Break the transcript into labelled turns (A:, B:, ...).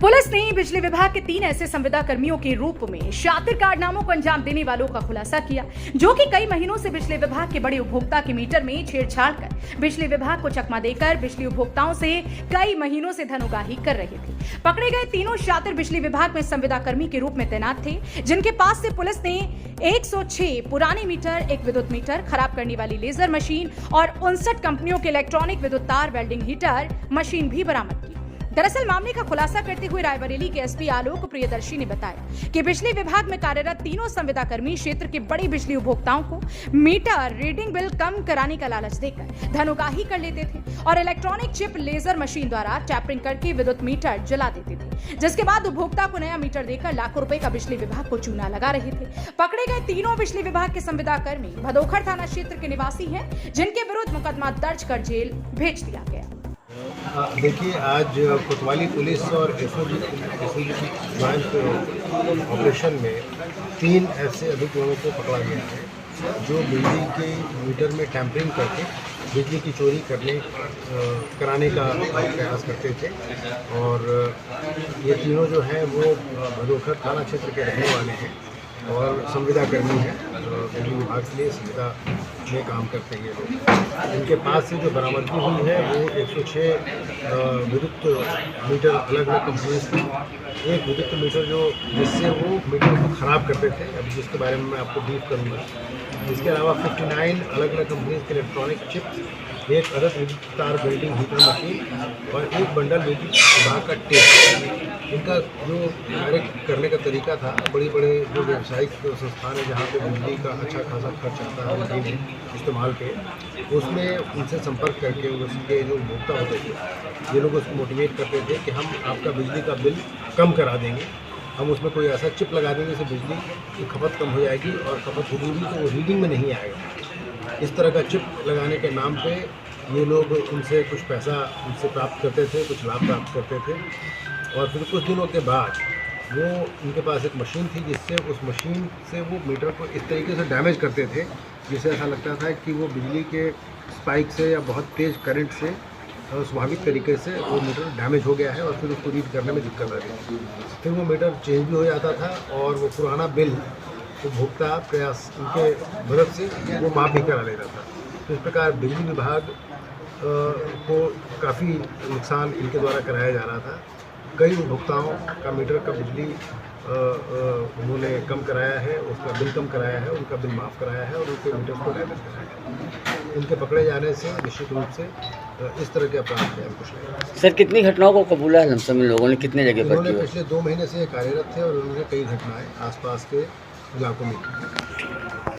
A: Police ने बिजली विभाग के 3 ऐसे संविदा कर्मियों के रूप में शातिर कारनामों को अंजाम देने वालों का खुलासा किया, जो कि कई महीनों से बिजली विभाग के बड़े उपभोक्ता के मीटर में छेड़छाड़ कर बिजली विभाग को चकमा देकर बिजली उपभोक्ताओं से कई महीनों से धनोगाही कर रहे थे। पकड़े गए तीनों शातिर बिजली विभाग में संविदा कर्मी के रूप में तैनात थे, जिनके पास से पुलिस ने 106 पुराने मीटर, एक विद्युत मीटर, खराब करने वाली लेजर मशीन और 59 कंपनियों के इलेक्ट्रॉनिक विद्युत तार वेल्डिंग हीटर मशीन भी बरामद की। दरअसल मामले का खुलासा करते हुए रायबरेली के एसपी आलोक प्रियदर्शी ने बताया कि बिजली विभाग में कार्यरत तीनों संविदा कर्मी क्षेत्र के बड़ी बिजली उपभोक्ताओं को मीटर रीडिंग बिल कम कराने का लालच देकर धनोगाही कर लेते थे और इलेक्ट्रॉनिक चिप लेजर मशीन द्वारा टैपरिंग करके विद्युत मीटर जला देते थे, जिसके बाद उपभोक्ता को नया मीटर देकर लाखों रुपए का बिजली विभाग को चूना लगा रहे थे। पकड़े गए तीनों बिजली विभाग के संविदा कर्मी भदोखर थाना क्षेत्र के निवासी हैं, जिनके विरुद्ध मुकदमा दर्ज कर जेल भेज दिया गया।
B: देखिए, आज कोतवाली पुलिस और एसओजी की ज्वाइंट ऑपरेशन में 3 ऐसे अधिक लोगों को पकड़ा गया है जो बिजली के मीटर में टैंपरिंग करके बिजली की चोरी कराने का प्रयास करते थे। और ये तीनों जो हैं वो भदोखर थाना क्षेत्र के रहने वाले हैं और संविदा कर्मी हैं। बिजली विभाग के लिए संविदा में काम करते हैं ये लोग। इनके पास से जो बरामदगी हुई है वो 106 विद्युत मीटर अलग अलग कंपनी से, एक विद्युत मीटर जो जिससे वो मीटर को ख़राब करते थे, अब जिसके बारे में मैं आपको ब्रीफ करूँगा। इसके अलावा 59 अलग अलग कंपनी के इलेक्ट्रॉनिक चिप, एक अदद विद्युत तार वेल्डिंग हीटर मशीन और एक बंडल विद्युत विभाग का टेप। इनका जो कार्य करने का तरीका था, बड़े बड़े जो व्यावसायिक संस्थान है जहाँ पे बिजली का अच्छा खासा खर्च आता है बिजली इस्तेमाल पे, उसमें उनसे संपर्क करके उसके जो उपभोक्ता होते थे ये लोग उसको मोटिवेट करते थे कि हम आपका बिजली का बिल कम करा देंगे, हम उसमें कोई ऐसा चिप लगा देंगे जिससे बिजली की खपत कम हो जाएगी और खपत होगी भी तो वो रीडिंग में नहीं आएगा। इस तरह का चिप लगाने के नाम पे ये लोग उनसे कुछ पैसा उनसे प्राप्त करते थे, कुछ लाभ प्राप्त करते थे। और फिर कुछ दिनों के बाद वो उनके पास एक मशीन थी जिससे उस मशीन से वो मीटर को इस तरीके से डैमेज करते थे जिससे ऐसा लगता था कि वो बिजली के स्पाइक से या बहुत तेज़ करंट से स्वाभाविक तरीके से वो मीटर डैमेज हो गया है और फिर उसको रीड करने में दिक्कत आ रही थी। फिर वो मीटर चेंज भी हो जाता था और वो पुराना बिल उपभोक्ता प्रयास उनके मदद से वो माफ़ भी करा लेता था। तो इस प्रकार बिजली विभाग को काफ़ी नुकसान इनके द्वारा कराया जा रहा था। कई उपभोक्ताओं का मीटर का बिजली उन्होंने कम कराया है, उसका बिल कम कराया है, उनका बिल माफ़ कराया है और उनके मीटर को डैमेज कराया है। इनके पकड़े जाने से निश्चित रूप से इस तरह के अपराध में अंकुश लगेगा।
C: सर, कितनी घटनाओं को कबूला है लमसम इन लोगों ने, कितने जगह पर?
B: उन्होंने पिछले 2 महीने से कार्यरत थे और उन्होंने कई घटनाएं आसपास के इलाकों में की।